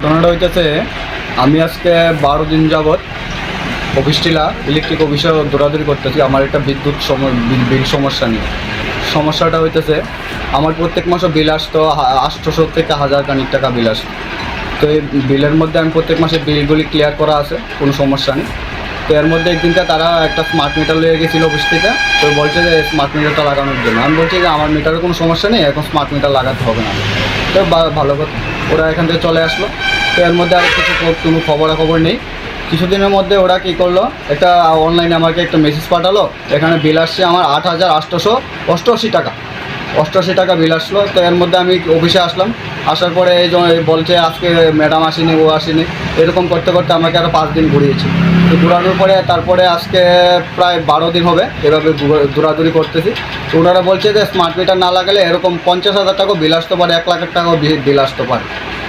ঘটনাটা হইতেছে, আমি আজকে 12 দিন যাবৎ অফিসটিলা ইলেকট্রিক অফিসে দৌড়াদৌড়ি করতেছি আমার একটা বিল সমস্যা নিয়ে। সমস্যাটা হইতেছে, আমার প্রত্যেক মাসে বিল আসতো 800 থেকে 1000 খানিক টাকা বিল আসতো। তো এই বিলের মধ্যে আমি প্রত্যেক মাসে বিলগুলি ক্লিয়ার করা আছে, কোনো সমস্যা নেই। তো এর মধ্যে একদিনটা তারা একটা স্মার্ট মিটার লিয়ে গেছিলো অফিস থেকে। তো বলছে যে স্মার্ট মিটারটা লাগানোর জন্য। আমি বলছি যে আমার মিটারের কোনো সমস্যা নেই, এখন স্মার্ট মিটার লাগাতে হবে না। তো ভালো কথা, ওরা এখান থেকে চলে আসলো। তো এর মধ্যে আর কোনো খবরাখবর নেই। কিছুদিনের মধ্যে ওরা কী করলো, একটা অনলাইনে আমাকে একটা মেসেজ পাঠালো, এখানে বিল আসছে আমার 8888 টাকা। 88 টাকা বিল আসলো। তো এর মধ্যে আমি অফিসে আসলাম, আসার পরে এই বলছে আজকে ম্যাডাম আসেনি, ও আসেনি, এরকম করতে করতে আমাকে আরও 5 দিন ঘুরিয়েছে। তো ঘোরানোর পরে তারপরে আজকে প্রায় 12 দিন হবে এভাবে দৌড়াদৌড়ি করতেছি। তো ওনারা বলছে যে স্মার্ট মিটার না লাগালে এরকম 50,000 টাকা বিল আসতে পারে, 1 লাখ টাকাও বিল আসতে পারে।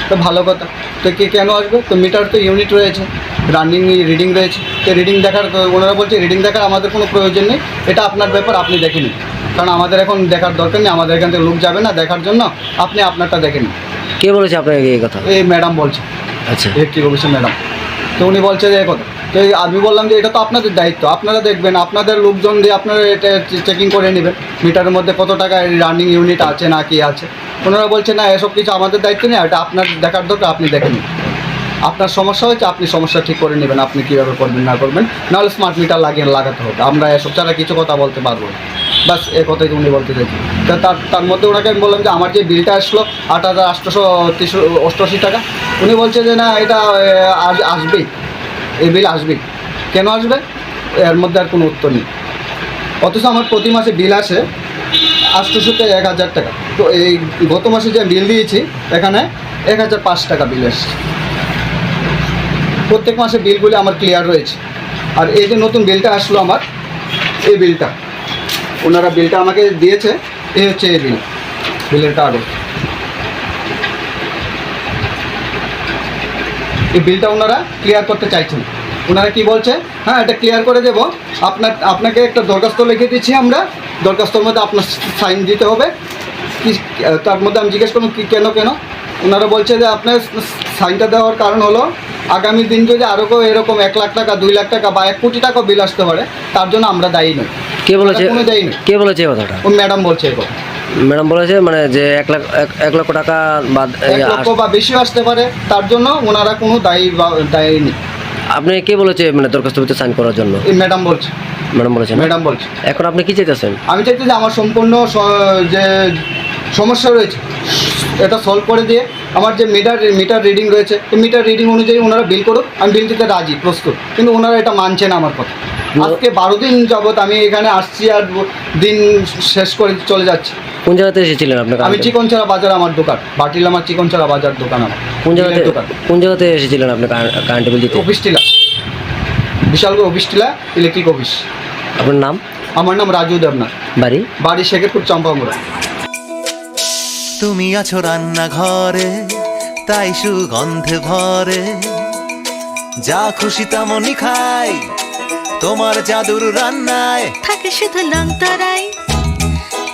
তো ভালো কথা, তো কেন আসবে? তো মিটার তো ইউনিট রয়েছে, রানিং রিডিং রয়েছে। তো রিডিং দেখার, ওনারা বলছে রিডিং দেখার আমাদের কোনো প্রয়োজন নেই, এটা আপনার ব্যাপার, আপনি দেখে নিন। কারণ আমাদের এখন দেখার দরকার নেই, আমাদের এখান থেকে লোক যাবে না দেখার জন্য, আপনি আপনারটা দেখে নিন। কে বলেছে আপনাকে এই কথা? এই ম্যাডাম বলছে, আচ্ছা, ইলেকট্রিক অফিসের ম্যাডাম। তো উনি বলছে যে এই কথা। তো আমি বললাম যে এটা তো আপনাদের দায়িত্ব, আপনারা দেখবেন, আপনাদের লোকজন দিয়ে আপনারা এটা চেকিং করে নেবেন মিটারের মধ্যে কত টাকা রানিং ইউনিট আছে না কি আছে। ওনারা বলছে না, এসব কিছু আমাদের দায়িত্ব নেই, এটা আপনার দেখার দরকার, আপনি দেখে নিন। আপনার সমস্যা হচ্ছে, আপনি সমস্যা ঠিক করে নেবেন, আপনি কীভাবে করবেন না করবেন, নাহলে স্মার্ট মিটার লাগাতে হবে। আমরা এসব ছাড়া কিছু কথা বলতে পারবো না। বাস এ কথাই উনি বলতে চাইছি। তো তার মধ্যে ওনাকে আমি বললাম যে আমার যে বিলটা আসলো 8888 টাকা, উনি বলছে যে না, এটা আসবেই, এই বিল আসবেই। কেন আসবে? এর মধ্যে আর কোনো উত্তর নেই। অথচ আমার প্রতি মাসে বিল আসে 800 থেকে 1000 টাকা। তো এই গত মাসে যে বিল দিয়েছি, এখানে 1005 টাকা বিল এসছে। প্রত্যেক মাসে বিলগুলি আমার ক্লিয়ার রয়েছে। আর এই যে নতুন বিলটা আসলো আমার, এই বিলটা ওনারা বিলটা আমাকে দিয়েছে, এই হচ্ছে এই বিলের কাগজ। এই বিলটা ওনারা ক্লিয়ার করতে চাইছেন। ওনারা কি বলছে, হ্যাঁ এটা ক্লিয়ার করে দেবো, আপনাকে একটা দরখাস্ত লিখে দিচ্ছি আমরা, দরখাস্তর মধ্যে আপনার সাইন দিতে হবে। তার মধ্যে আমি জিজ্ঞেস করলাম কেন? ওনারা বলছে যে আপনার সাইনটা দেওয়ার কারণ হলো আগামী দিন যদি আরও কেউ এরকম 1 লাখ টাকা, 2 লাখ টাকা বা 1 কোটি টাকা বিল আসতে পারে, তার জন্য আমরা দায়ী নই। কে বলেছে? কোনো দায়ী নই। কে বলেছে এই কথাটা? ও ম্যাডাম বলছে এই কথা। ম্যাডাম বলেছে মানে যে 1 লক্ষ টাকা বা 1 লক্ষ বা বেশি আসতে পারে, তার জন্য ওনারা কোনো দায়ী নেই। আপনি কে বলেছে মানে দরখাস্ততে সাইন করার জন্য? এই ম্যাডাম বলছে। ম্যাডাম বলছে। এখন আপনি কি চাইতেছেন? আমি চাইছি যে আমার সম্পূর্ণ যে সমস্যা রয়েছে এটা সলভ করে দিয়ে আমার যে মিটার রিডিং রয়েছে, এই মিটার রিডিং অনুযায়ী ওনারা বিল করুক, আমি বিল দিতে রাজি, প্রস্তুত। কিন্তু ওনারা এটা মানছে না আমার কথা। আজকে 12 দিন যাবৎ আমি এখানে আসছি আর দিন শেষ করে চলে যাচ্ছি। কোন জায়গাতে এসেছিলেন আপনি? আমি চিকনচারা বাজার, আমার দোকান বাটিলামার চিকনচারা বাজার দোকান আমার। কোন জায়গাতে এসেছিলেন আপনি কারেন্ট বিল দিতে? অফিসটিলা, বিশালগড় অফিসটিলা ইলেকট্রিক অফিস। আপনার নাম? আমার নাম রাজু দেবনাথ। বাড়ি শেখেরপুর, চম্পামুড়া। তুমি আছো রান্নাঘরে, তাই সুগন্ধে ভরে, যা খুশি তেমনই খাই, তোমার জাদুর রান্নায় থাকে শুধু লংতরাই,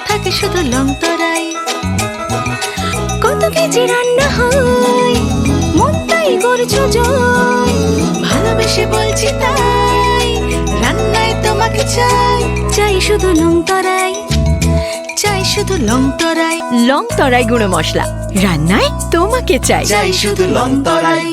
থাকে শুধু লংতরাই। কত কেজি রান্না হয়, মনটাই করছো জয়, ভালোবেসে বলছি তাই, রান্নায় তোমাকে চাই, চাই শুধু লংতরাই, চাই শুধু লংতরাই। লংতরাই গুঁড়ো মশলা, রান্নায় তোমাকে চাই, চাই শুধু লংতরাই।